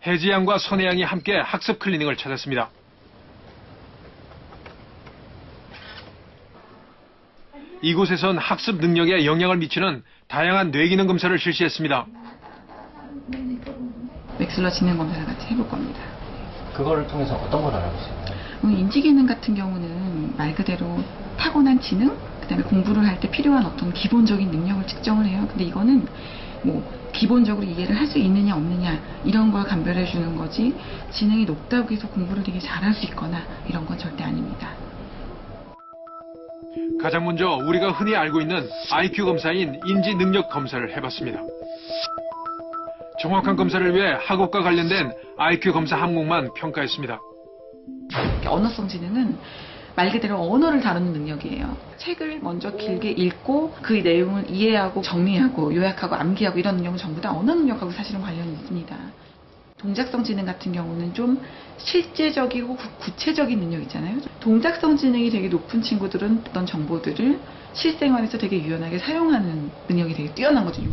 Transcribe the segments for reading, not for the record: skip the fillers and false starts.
해지양과 선혜양이 함께 학습 클리닉을 찾았습니다. 이곳에선 학습 능력에 영향을 미치는 다양한 뇌기능 검사를 실시했습니다. 맥슬러 지능 검사를 같이 해볼 겁니다. 그거를 통해서 어떤 걸 알아보세요? 인지기능 같은 경우는 말 그대로 타고난 지능, 그다음에 공부를 할 때 필요한 어떤 기본적인 능력을 측정을 해요. 근데 이거는 기본적으로 이해를 할 수 있느냐 없느냐 이런 걸 감별해 주는 거지, 지능이 높다고 해서 공부를 되게 잘할 수 있거나 이런 건 절대 아닙니다. 가장 먼저 우리가 흔히 알고 있는 IQ 검사인 인지능력 검사를 해봤습니다. 정확한 검사를 위해 학업과 관련된 IQ 검사 항목만 평가했습니다. 언어성 지능은 말 그대로 언어를 다루는 능력이에요. 책을 먼저 길게 읽고 그 내용을 이해하고 정리하고 요약하고 암기하고 이런 능력은 전부 다 언어 능력하고 사실은 관련이 있습니다. 동작성 지능 같은 경우는 좀 실제적이고 구체적인 능력 있잖아요. 동작성 지능이 되게 높은 친구들은 어떤 정보들을 실생활에서 되게 유연하게 사용하는 능력이 되게 뛰어난 거죠.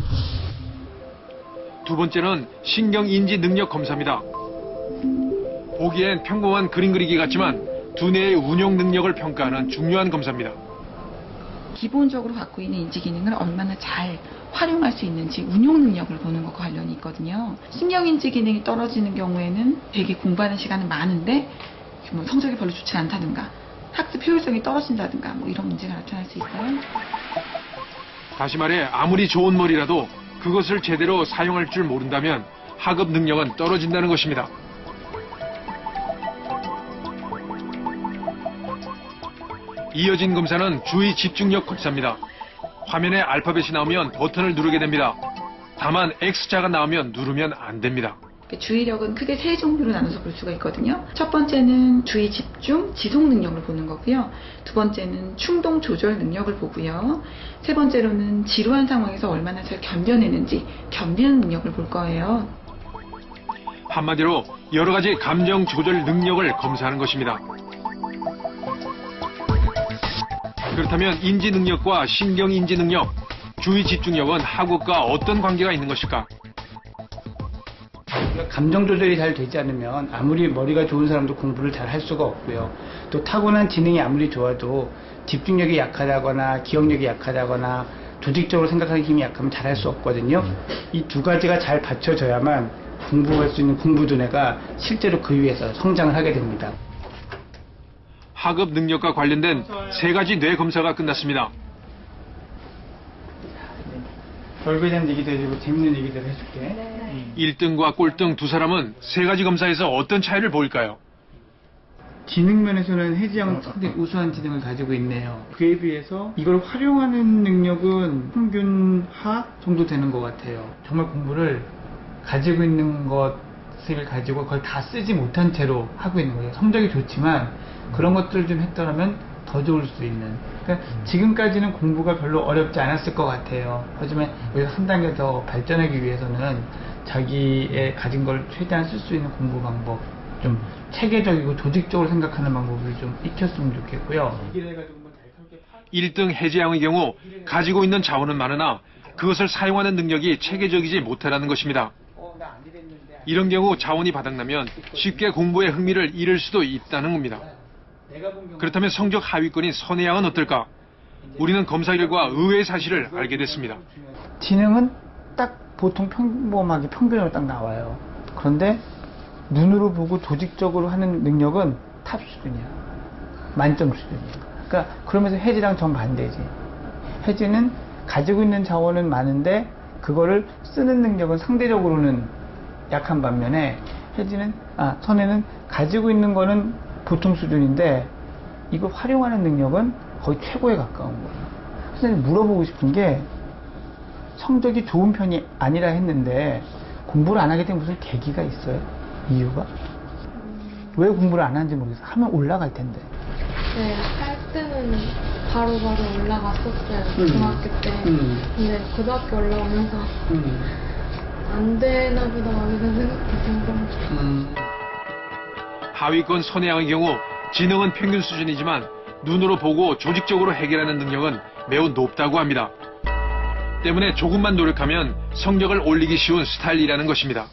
두 번째는 신경인지 능력 검사입니다. 보기엔 평범한 그림 그리기 같지만 두뇌의 운용 능력을 평가하는 중요한 검사입니다. 기본적으로 갖고 있는 인지 기능을 얼마나 잘 활용할 수 있는지 운용 능력을 보는 것과 관련이 있거든요. 신경인지 기능이 떨어지는 경우에는 되게 공부하는 시간은 많은데 성적이 별로 좋지 않다든가 학습 효율성이 떨어진다든가 이런 문제가 나타날 수 있어요. 다시 말해 아무리 좋은 머리라도 그것을 제대로 사용할 줄 모른다면 학업 능력은 떨어진다는 것입니다. 이어진 검사는 주의 집중력 검사입니다. 화면에 알파벳이 나오면 버튼을 누르게 됩니다. 다만 X자가 나오면 누르면 안 됩니다. 주의력은 크게 세 종류로 나눠서 볼 수가 있거든요. 첫 번째는 주의 집중, 지속 능력을 보는 거고요. 두 번째는 충동 조절 능력을 보고요. 세 번째로는 지루한 상황에서 얼마나 잘 견뎌내는지, 견디는 능력을 볼 거예요. 한마디로 여러 가지 감정 조절 능력을 검사하는 것입니다. 그렇다면 인지 능력과 신경 인지 능력, 주의 집중력은 학업과 어떤 관계가 있는 것일까? 감정 조절이 잘 되지 않으면 아무리 머리가 좋은 사람도 공부를 잘 할 수가 없고요. 또 타고난 지능이 아무리 좋아도 집중력이 약하다거나 기억력이 약하다거나 조직적으로 생각하는 힘이 약하면 잘할 수 없거든요. 이 두 가지가 잘 받쳐져야만 공부할 수 있는 공부 두뇌가 실제로 그 위에서 성장을 하게 됩니다. 학업 능력과 관련된 세 가지 뇌 검사가 끝났습니다. 별거에 대한 얘기도 해주고 재밌는 얘기도 해줄게. 1등과 꼴등 두 사람은 세 가지 검사에서 어떤 차이를 보일까요? 지능 면에서는 혜지양은 상당히 우수한 지능을 가지고 있네요. 그에 비해서 이걸 활용하는 능력은 평균 하 정도 되는 것 같아요. 정말 공부를 가지고 있는 것을 가지고 그걸 다 쓰지 못한 채로 하고 있는 거예요. 성적이 좋지만 그런 것들을 좀 했더라면 더 좋을 수 있는. 그러니까 지금까지는 공부가 별로 어렵지 않았을 것 같아요. 하지만 여기서 한 단계 더 발전하기 위해서는 자기의 가진 걸 최대한 쓸 수 있는 공부 방법, 좀 체계적이고 조직적으로 생각하는 방법을 좀 익혔으면 좋겠고요. 1등 해지양의 경우 가지고 있는 자원은 많으나 그것을 사용하는 능력이 체계적이지 못하다는 것입니다. 이런 경우 자원이 바닥나면 쉽게 공부에 흥미를 잃을 수도 있다는 겁니다. 그렇다면 성적 하위권인 선혜양은 어떨까? 우리는 검사 결과 의외의 사실을 알게 됐습니다. 지능은 딱 보통 평범하게 평균으로 딱 나와요. 그런데 눈으로 보고 조직적으로 하는 능력은 탑 수준이야. 만점 수준이야. 그러니까 그러면서 혜지랑 정반대지. 혜지는 가지고 있는 자원은 많은데 그거를 쓰는 능력은 상대적으로는 약한 반면에 선혜는 가지고 있는 거는 보통 수준인데 이거 활용하는 능력은 거의 최고에 가까운 거예요. 선생님 물어보고 싶은 게 성적이 좋은 편이 아니라 했는데 공부를 안 하게 된 무슨 계기가 있어요? 이유가? 왜 공부를 안 하는지 모르겠어요. 하면 올라갈 텐데. 네, 할 때는 바로바로 올라갔었어요. 중학교 때. 근데 고등학교 올라오면서 안 되나 보다 이런 생각이 들고. 하위권 선혜양의 경우 지능은 평균 수준이지만 눈으로 보고 조직적으로 해결하는 능력은 매우 높다고 합니다. 때문에 조금만 노력하면 성적을 올리기 쉬운 스타일이라는 것입니다.